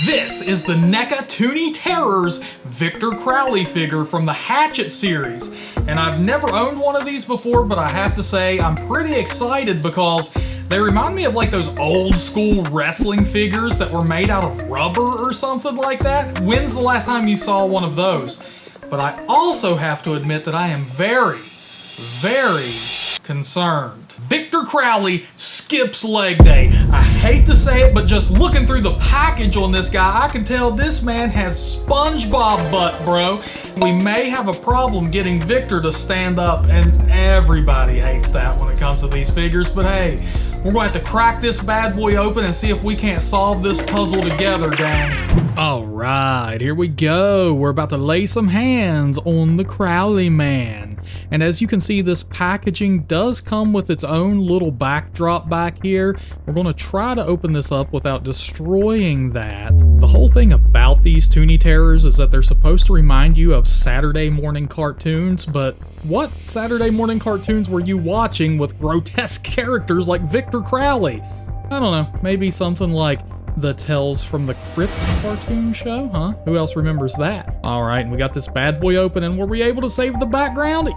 This is the NECA Toony Terrors Victor Crowley figure from the Hatchet series. And I've never owned one of these before, but I have to say I'm pretty excited because they remind me of like those old school wrestling figures that were made out of rubber or something like that. When's the last time you saw one of those? But I also have to admit that I am very concerned. Victor Crowley skips leg day. I hate to say it, but just looking through the package on this guy, I can tell this man has SpongeBob butt, bro. We may have a problem getting Victor to stand up, and everybody hates that when it comes to these figures, but hey, we're going to have to crack this bad boy open and see if we can't solve this puzzle together, gang. All right, here we go. We're about to lay some hands on the Crowley man. And as you can see, this packaging does come with its own little backdrop back here. We're going to try to open this up without destroying that. The whole thing about these Toony Terrors is that they're supposed to remind you of Saturday morning cartoons, but what Saturday morning cartoons were you watching with grotesque characters like Victor Crowley? I don't know, maybe something like the Tales from the Crypt cartoon show, huh? Who else remembers that? All right, and we got this bad boy open, and were we able to save the background?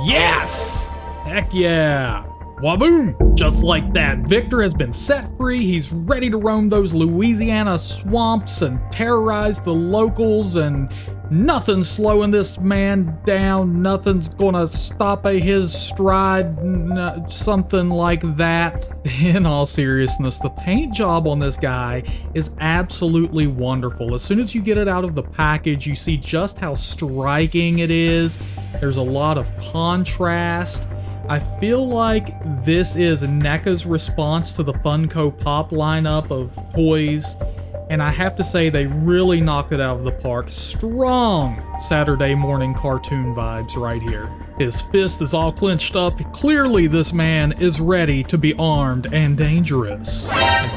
Yes! Heck yeah! Waboom! Just like that, Victor has been set free. He's ready to roam those Louisiana swamps and terrorize the locals, and nothing's slowing this man down. Nothing's gonna stop his stride, something like that. In all seriousness, the paint job on this guy is absolutely wonderful. As soon as you get it out of the package, you see just how striking it is. There's a lot of contrast. I feel like this is NECA's response to the Funko Pop lineup of toys, and I have to say they really knocked it out of the park. Strong Saturday morning cartoon vibes right here. His fist is all clenched up. Clearly this man is ready to be armed and dangerous.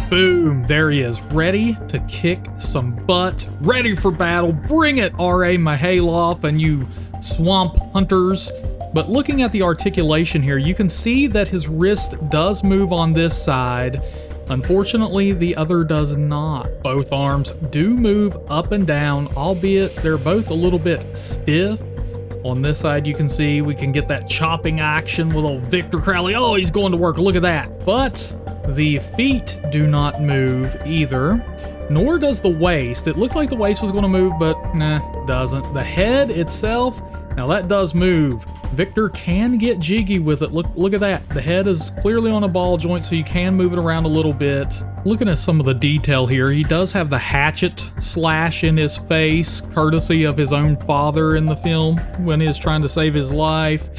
Boom, there he is, ready to kick some butt, ready for battle. Bring it, R.A. Mahaloff and you swamp hunters. But looking at the articulation here, you can see that his wrist does move on this side. Unfortunately, the other does not. Both arms do move up and down, albeit they're both a little bit stiff. On this side, you can see we can get that chopping action with old Victor Crowley. Oh, he's going to work, look at that. But the feet do not move either, nor does the waist. It looked like the waist was going to move, but nah, doesn't. The head itself, now that does move. Victor can get jiggy with it. Look at that. The head is clearly on a ball joint, so you can move it around a little bit. Looking at some of the detail here, he does have the hatchet slash in his face, courtesy of his own father in the film when he was trying to save his life.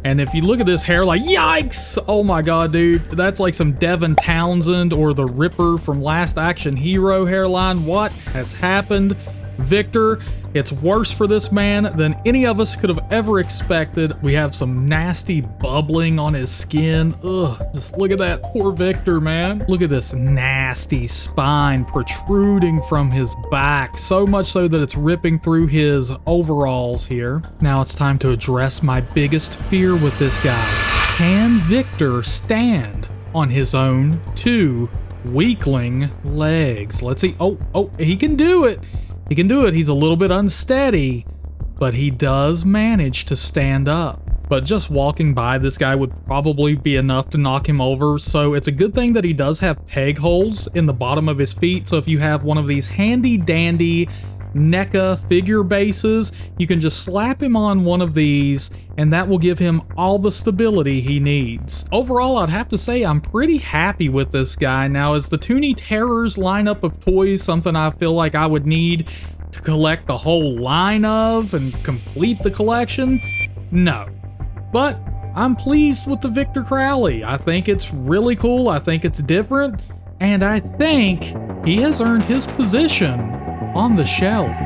And if you look at this hair, like, yikes! Oh my god, dude. That's like some Devin Townsend or the Ripper from Last Action Hero hairline. What has happened? Victor, it's worse for this man than any of us could have ever expected. We have some nasty bubbling on his skin. Ugh, just look at that poor Victor, man. Look at this nasty spine protruding from his back, so much so that it's ripping through his overalls here. Now it's time to address my biggest fear with this guy. Can Victor stand on his own two weakling legs? Let's see. Oh, he can do it. He can do it. He's a little bit unsteady, but he does manage to stand up. But just walking by this guy would probably be enough to knock him over, so it's a good thing that he does have peg holes in the bottom of his feet, so if you have one of these handy dandy NECA figure bases, you can just slap him on one of these and that will give him all the stability he needs. Overall, I'd have to say I'm pretty happy with this guy. Now, is the Toony Terrors lineup of toys something I feel like I would need to collect the whole line of and complete the collection? No. But I'm pleased with the Victor Crowley. I think it's really cool, I think it's different, and I think he has earned his position on the shelf.